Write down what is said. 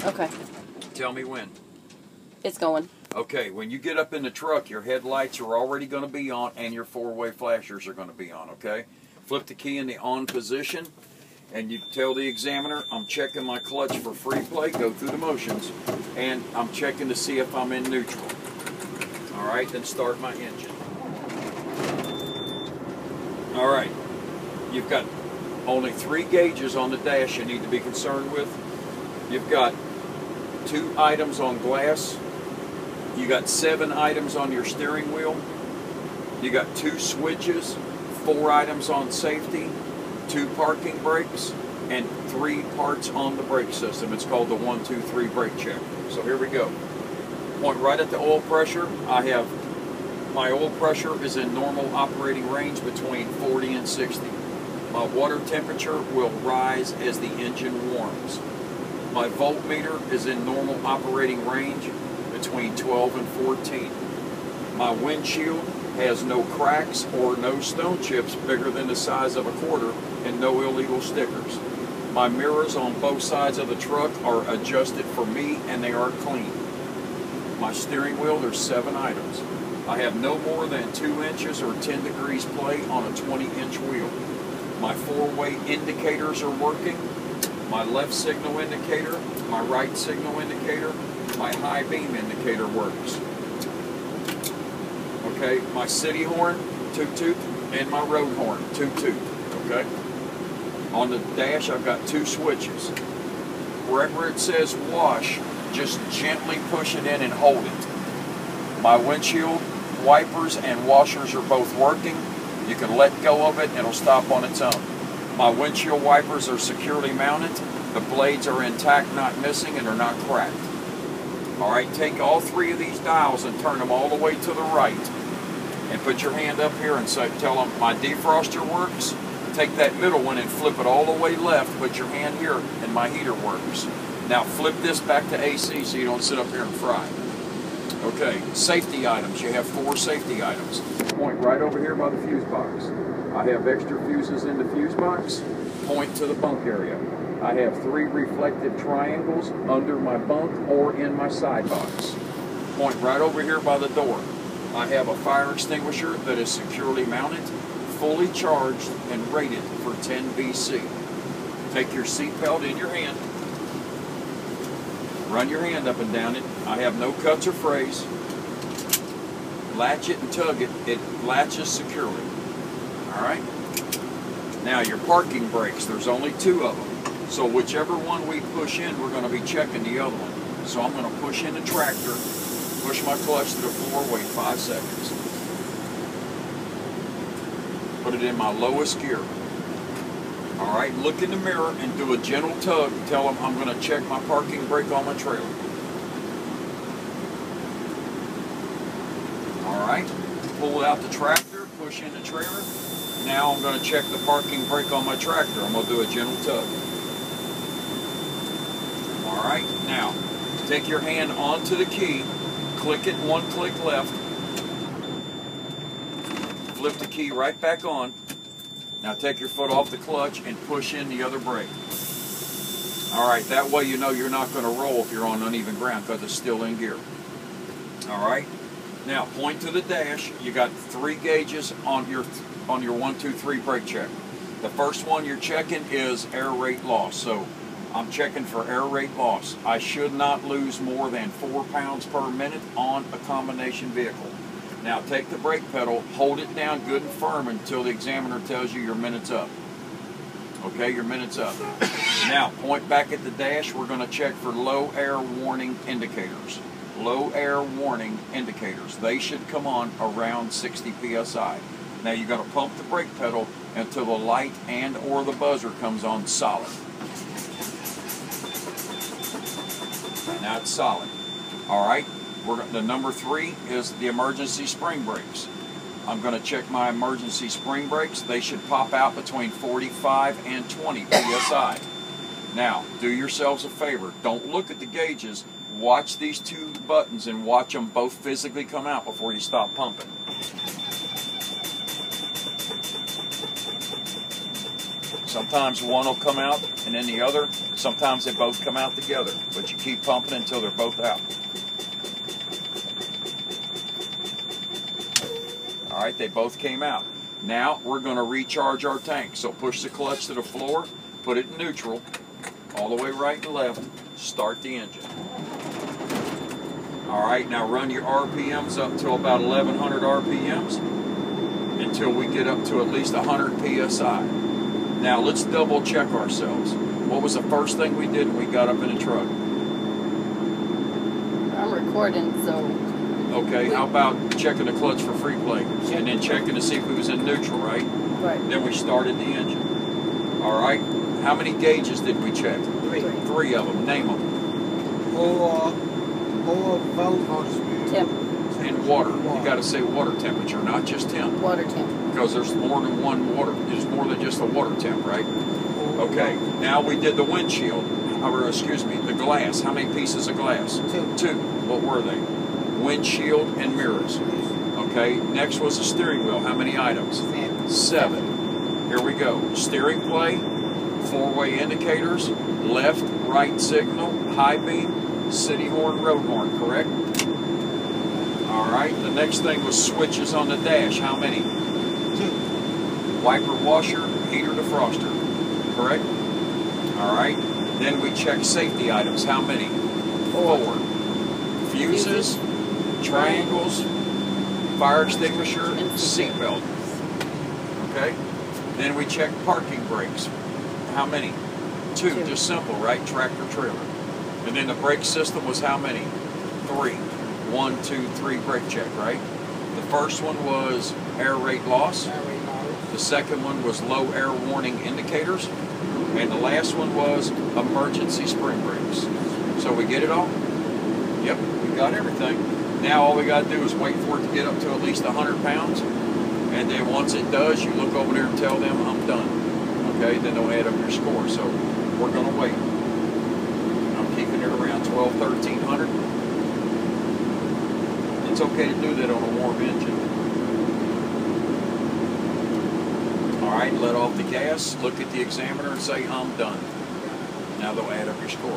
Okay. Tell me when. It's going. Okay, when you get up in the truck, your headlights are already going to be on and your four-way flashers are going to be on, okay? Flip the key in the on position and you tell the examiner, I'm checking my clutch for free play, go through the motions, and I'm checking to see if I'm in neutral. All right, then start my engine. All right, you've got only 3 gauges on the dash you need to be concerned with. You've got 2 items on glass. You got 7 items on your steering wheel. You got 2 switches, 4 items on safety, 2 parking brakes, and 3 parts on the brake system. It's called the 1, 2, 3 brake check. So here we go. Point right at the oil pressure. My oil pressure is in normal operating range between 40 and 60. My water temperature will rise as the engine warms. My voltmeter is in normal operating range between 12 and 14. My windshield has no cracks or no stone chips bigger than the size of a quarter and no illegal stickers. My mirrors on both sides of the truck are adjusted for me and they are clean. My steering wheel, there's 7 items. I have no more than 2 inches or 10 degrees play on a 20-inch wheel. My 4-way indicators are working. My left signal indicator, my right signal indicator, my high beam indicator works. Okay, my city horn, toot toot, and my road horn, toot toot. Okay. On the dash, I've got 2 switches. Wherever it says wash, just gently push it in and hold it. My windshield wipers and washers are both working. You can let go of it and it'll stop on its own. My windshield wipers are securely mounted. The blades are intact, not missing, and are not cracked. All right, take all 3 of these dials and turn them all the way to the right. And put your hand up here and tell them my defroster works. Take that middle one and flip it all the way left. Put your hand here and my heater works. Now flip this back to AC so you don't sit up here and fry. Okay, safety items. You have 4 safety items. Point right over here by the fuse box. I have extra fuses in the fuse box. Point to the bunk area. I have 3 reflective triangles under my bunk or in my side box. Point right over here by the door. I have a fire extinguisher that is securely mounted, fully charged, and rated for 10 VC. Take your seat belt in your hand. Run your hand up and down it. I have no cuts or frays. Latch it and tug it. It latches securely. All right? Now your parking brakes, there's only 2 of them. So whichever one we push in, we're going to be checking the other one. So I'm going to push in the tractor, push my clutch to the floor, wait 5 seconds. Put it in my lowest gear. All right, look in the mirror and do a gentle tug. Tell them I'm going to check my parking brake on my trailer. All right, pull out the tractor, push in the trailer. Now I'm going to check the parking brake on my tractor. I'm going to do a gentle tug. All right, now take your hand onto the key, click it 1 click left, flip the key right back on. Now take your foot off the clutch and push in the other brake. All right, that way you know you're not going to roll if you're on uneven ground because it's still in gear. All right, now point to the dash. You got 3 gauges on your 1, 2, 3 brake check. The first one you're checking is air rate loss. So I'm checking for air rate loss. I should not lose more than 4 pounds per minute on a combination vehicle. Now take the brake pedal, hold it down good and firm until the examiner tells you your minute's up. Okay, your minute's up. Now point back at the dash. We're going to check for low air warning indicators. Low air warning indicators. They should come on around 60 PSI. Now you're going to pump the brake pedal until the light and or the buzzer comes on solid. Now it's solid. All right. The number 3 is the emergency spring brakes. I'm going to check my emergency spring brakes. They should pop out between 45 and 20 PSI. Now, do yourselves a favor. Don't look at the gauges. Watch these 2 buttons and watch them both physically come out before you stop pumping. Sometimes one will come out and then the other. Sometimes they both come out together. But you keep pumping until they're both out. All right, they both came out. Now we're going to recharge our tank. So push the clutch to the floor, put it in neutral, all the way right and left, start the engine. All right, now run your RPMs up to about 1100 RPMs until we get up to at least 100 PSI. Now let's double check ourselves. What was the first thing we did when we got up in the truck? I'm recording, so... Okay, how about checking the clutch for free play? And then checking to see if it was in neutral, right? Right. Then we started the engine. All right, how many gauges did we check? Three of them. Name them. Temp. And water. You got to say water temperature, not just temp. Water temp. Because there's more than one water. There's more than just a water temp, right? Okay. Now we did the windshield, or excuse me, the glass. How many pieces of glass? Two. What were they? Windshield and mirrors. Okay. Next was the steering wheel. How many items? 7. Here we go. Steering play, 4-way indicators, left, right signal, high beam, city horn, road horn. Correct? All right, the next thing was switches on the dash. How many? 2. Wiper, washer, heater, defroster. Correct? All right, then we check safety items. How many? 4. Fuses, triangles, fire extinguisher, seat belt. Okay? Then we check parking brakes. How many? 2, just simple, right? Tractor trailer. And then the brake system was how many? 3. 1, 2, 3 brake check, right? The first one was air rate loss. The second one was low air warning indicators. And the last one was emergency spring brakes. So we get it all? Yep, we got everything. Now all we got to do is wait for it to get up to at least 100 pounds. And then once it does, you look over there and tell them, I'm done. Okay, then they'll add up your score. So we're going to wait. I'm keeping it around 1200, 1300. It's okay to do that on a warm engine. All right, let off the gas, look at the examiner and say, I'm done. Now they'll add up your score.